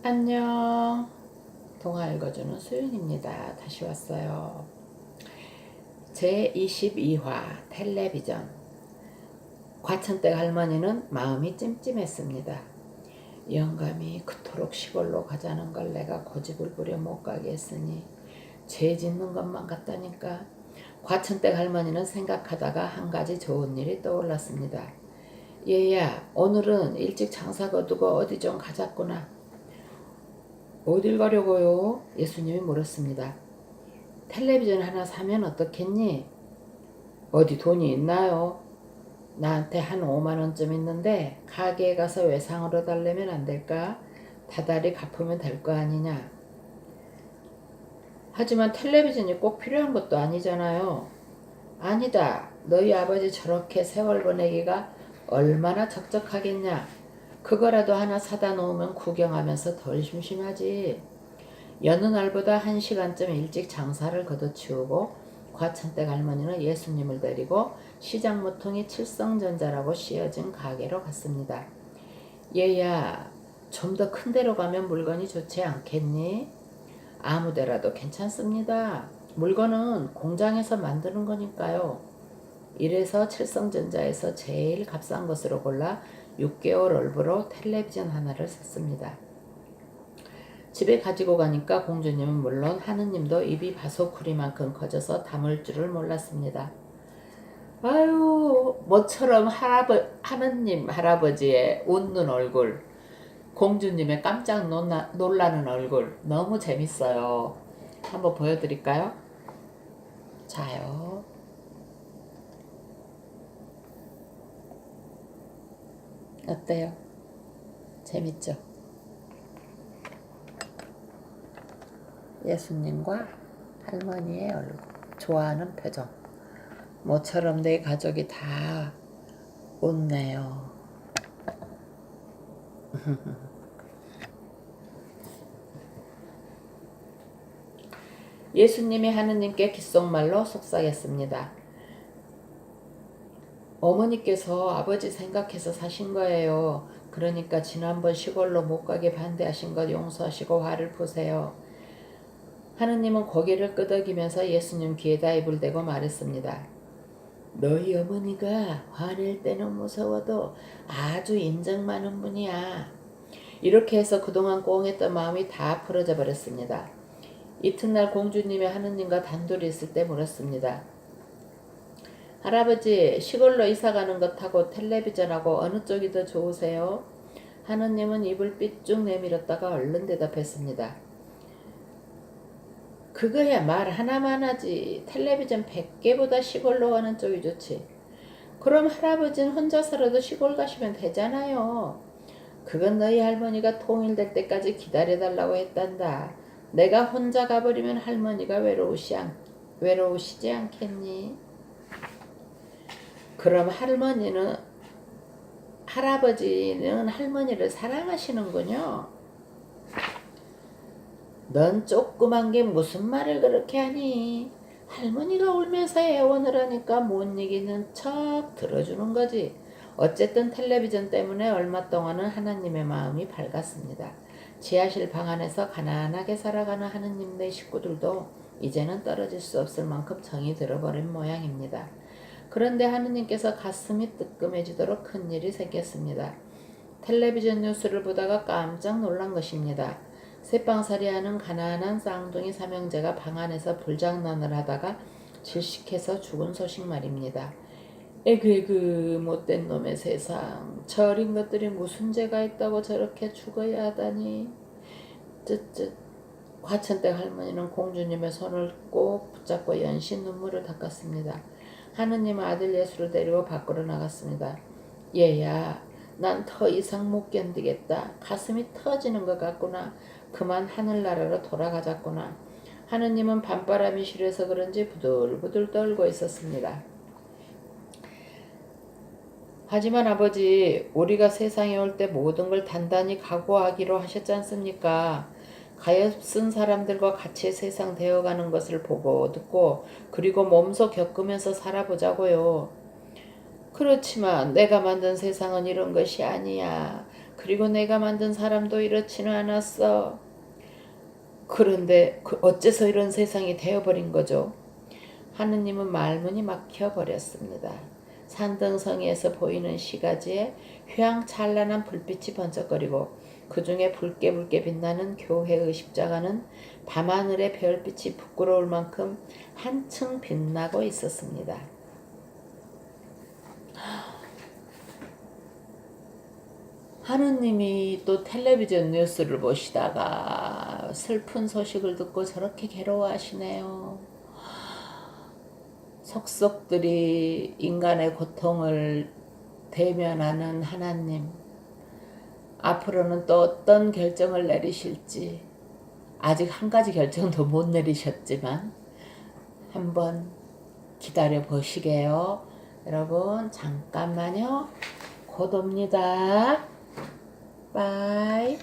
안녕. 동화 읽어주는 수윤입니다. 다시 왔어요. 제22화 텔레비전. 과천댁 할머니는 마음이 찜찜했습니다. 영감이 그토록 시골로 가자는 걸 내가 고집을 부려 못 가게 했으니 죄 짓는 것만 같다니까. 과천댁 할머니는 생각하다가 한 가지 좋은 일이 떠올랐습니다. 얘야, 오늘은 일찍 장사 거두고 어디 좀 가자꾸나. 어딜 가려고요? 예수님이 물었습니다. 텔레비전 하나 사면 어떻겠니? 어디 돈이 있나요? 나한테 한 5만 원쯤 있는데 가게에 가서 외상으로 달래면 안 될까? 다달이 갚으면 될 거 아니냐? 하지만 텔레비전이 꼭 필요한 것도 아니잖아요. 아니다. 너희 아버지 저렇게 세월 보내기가 얼마나 적적하겠냐? 그거라도 하나 사다 놓으면 구경하면서 덜 심심하지. 여느 날보다 1시간쯤 일찍 장사를 걷어치우고 과천댁 할머니는 예수님을 데리고 시장 모퉁이 칠성전자라고 씌어진 가게로 갔습니다. 얘야, 좀 더 큰 데로 가면 물건이 좋지 않겠니? 아무 데라도 괜찮습니다. 물건은 공장에서 만드는 거니까요. 이래서 칠성전자에서 제일 값싼 것으로 골라 6개월 월부로 텔레비전 하나를 샀습니다. 집에 가지고 가니까 공주님은 물론 하느님도 입이 바소쿠리만큼 커져서 담을 줄을 몰랐습니다. 아유, 모처럼 하느님 할아버지의 웃는 얼굴, 공주님의 깜짝 놀라는 얼굴 너무 재밌어요. 한번 보여드릴까요? 자요. 어때요? 재밌죠? 예수님과 할머니의 얼굴, 좋아하는 표정. 모처럼 내 가족이 다 웃네요. 예수님이 하느님께 귓속말로 속삭였습니다. 어머니께서 아버지 생각해서 사신 거예요. 그러니까 지난번 시골로 못 가게 반대하신 것 용서하시고 화를 푸세요. 하느님은 고개를 끄덕이면서 예수님 귀에다 입을 대고 말했습니다. 너희 어머니가 화낼 때는 무서워도 아주 인정 많은 분이야. 이렇게 해서 그동안 꽁했던 마음이 다 풀어져 버렸습니다. 이튿날 공주님이 하느님과 단둘이 있을 때 물었습니다. 할아버지, 시골로 이사가는 것하고 텔레비전하고 어느 쪽이 더 좋으세요? 하느님은 입을 삐쭉 내밀었다가 얼른 대답했습니다. 그거야 말 하나만 하지. 텔레비전 100개보다 시골로 가는 쪽이 좋지. 그럼 할아버지는 혼자 살아도 시골 가시면 되잖아요. 그건 너희 할머니가 통일될 때까지 기다려달라고 했단다. 내가 혼자 가버리면 할머니가 외로우시지 않겠니? 그럼 할아버지는 할머니를 사랑하시는군요. 넌 조그만 게 무슨 말을 그렇게 하니? 할머니가 울면서 애원을 하니까 못 이기는 척 들어주는 거지. 어쨌든 텔레비전 때문에 얼마 동안은 하나님의 마음이 밝았습니다. 지하실 방 안에서 가난하게 살아가는 하느님네 식구들도 이제는 떨어질 수 없을 만큼 정이 들어버린 모양입니다. 그런데 하느님께서 가슴이 뜨끔해지도록 큰일이 생겼습니다. 텔레비전 뉴스를 보다가 깜짝 놀란 것입니다. 새빵살이하는 가난한 쌍둥이 삼형제가 방 안에서 불장난을 하다가 질식해서 죽은 소식 말입니다. 에그 못된 놈의 세상. 저 어린 것들이 무슨 죄가 있다고 저렇게 죽어야 하다니. 쯧쯧. 과천댁 할머니는 공주님의 손을 꼭 붙잡고 연신 눈물을 닦았습니다. 하느님 아들 예수를 데리고 밖으로 나갔습니다. 얘야, 난 더 이상 못 견디겠다. 가슴이 터지는 것 같구나. 그만 하늘나라로 돌아가자꾸나. 하느님은 밤바람이 싫어서 그런지 부들부들 떨고 있었습니다. 하지만 아버지, 우리가 세상에 올 때 모든 걸 단단히 각오하기로 하셨지 않습니까? 가엾은 사람들과 같이 세상 되어가는 것을 보고 듣고 그리고 몸소 겪으면서 살아보자고요. 그렇지만 내가 만든 세상은 이런 것이 아니야. 그리고 내가 만든 사람도 이렇지는 않았어. 그런데 어째서 이런 세상이 되어버린 거죠? 하느님은 말문이 막혀버렸습니다. 산등성이에서 보이는 시가지에 휘황찬란한 불빛이 번쩍거리고 그 중에 붉게 빛나는 교회의 십자가는 밤하늘의 별빛이 부끄러울 만큼 한층 빛나고 있었습니다. 하느님이 또 텔레비전 뉴스를 보시다가 슬픈 소식을 듣고 저렇게 괴로워하시네요. 속속들이 인간의 고통을 대면하는 하나님, 앞으로는 또 어떤 결정을 내리실지 아직 한 가지 결정도 못 내리셨지만 한번 기다려 보시게요. 여러분 잠깐만요. 곧 옵니다. 바이.